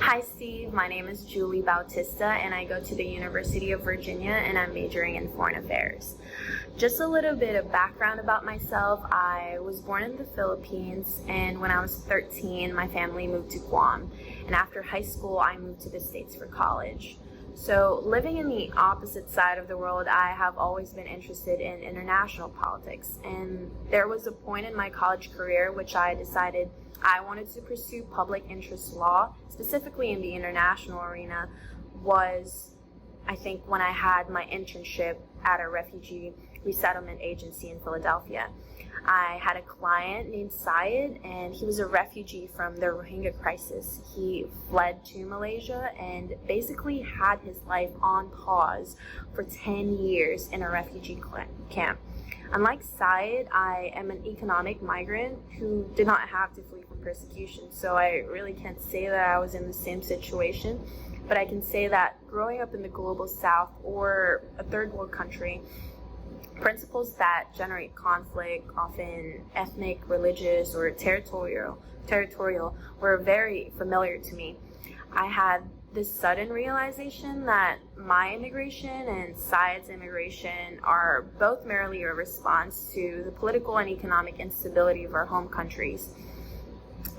Hi Steve, my name is Julie Bautista and I go to the University of Virginia and I'm majoring in foreign affairs. Just a little bit of background about myself. I was born in the Philippines and when I was 13 my family moved to Guam, and after high school I moved to the States for college. So living in the opposite side of the world, I have always been interested in international politics, and there was a point in my college career which I decided I wanted to pursue public interest law, specifically in the international arena, was I think when I had my internship at a refugee resettlement agency in Philadelphia. I had a client named Syed, and he was a refugee from the Rohingya crisis. He fled to Malaysia and basically had his life on pause for 10 years in a refugee camp. Unlike Syed, I am an economic migrant who did not have to flee from persecution, so I really can't say that I was in the same situation, but I can say that growing up in the global south or a third world country, principles that generate conflict, often ethnic, religious, or territorial, were very familiar to me. I had this sudden realization that my immigration and Syed's immigration are both merely a response to the political and economic instability of our home countries.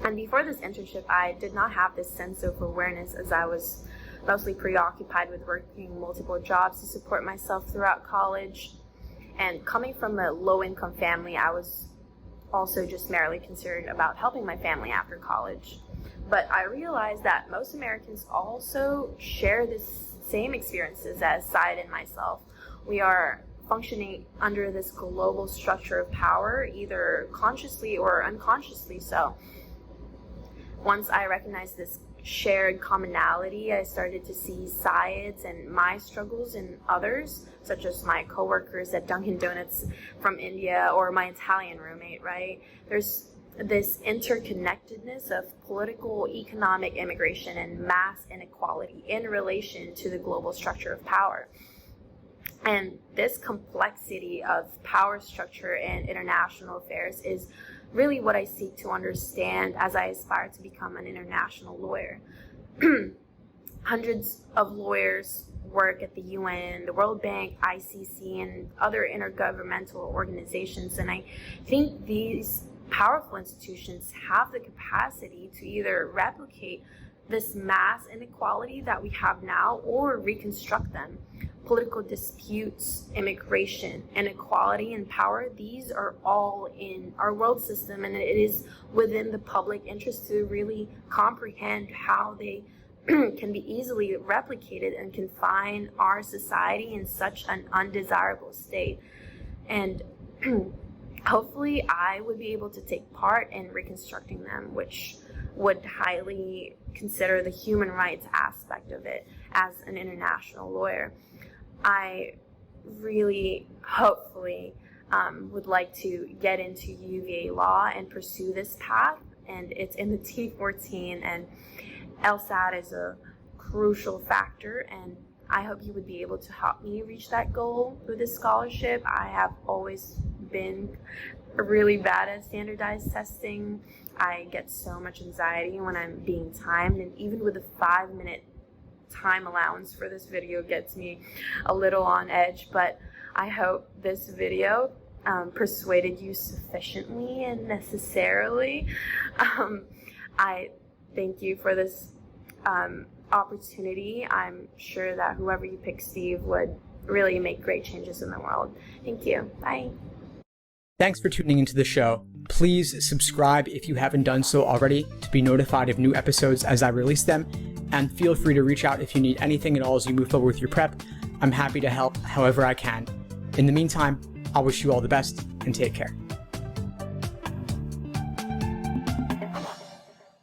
And before this internship, I did not have this sense of awareness, as I was mostly preoccupied with working multiple jobs to support myself throughout college. And coming from a low-income family, I was also just merely concerned about helping my family after college. But I realized that most Americans also share the same experiences as Syed and myself. We are functioning under this global structure of power, either consciously or unconsciously so. Once I recognized this shared commonality, I started to see Syed's and my struggles in others, such as my coworkers at Dunkin' Donuts from India or my Italian roommate, right? There's this interconnectedness of political, economic, immigration, and mass inequality in relation to the global structure of power. And this complexity of power structure and international affairs is really what I seek to understand as I aspire to become an international lawyer. Hundreds of lawyers work at the UN, the World Bank, ICC, and other intergovernmental organizations, and I think these powerful institutions have the capacity to either replicate this mass inequality that we have now or reconstruct them. Political disputes, immigration, inequality, and power, these are all in our world system, and it is within the public interest to really comprehend how they can be easily replicated and confine our society in such an undesirable state. And hopefully I would be able to take part in reconstructing them, which would highly consider the human rights aspect of it as an international lawyer. I really, hopefully, would like to get into UVA law and pursue this path, and it's in the T14, and LSAT is a crucial factor, and I hope you would be able to help me reach that goal through this scholarship. I have always been really bad at standardized testing. I get so much anxiety when I'm being timed, and even with a 5-minute time allowance for this video gets me a little on edge, but I hope this video persuaded you sufficiently and necessarily. I thank you for this opportunity. I'm sure that whoever you pick, Steve, would really make great changes in the world. Thank you. Bye. Thanks for tuning into the show. Please subscribe if you haven't done so already to be notified of new episodes as I release them, and feel free to reach out if you need anything at all as you move forward with your prep. I'm happy to help however I can. In the meantime, I wish you all the best and take care.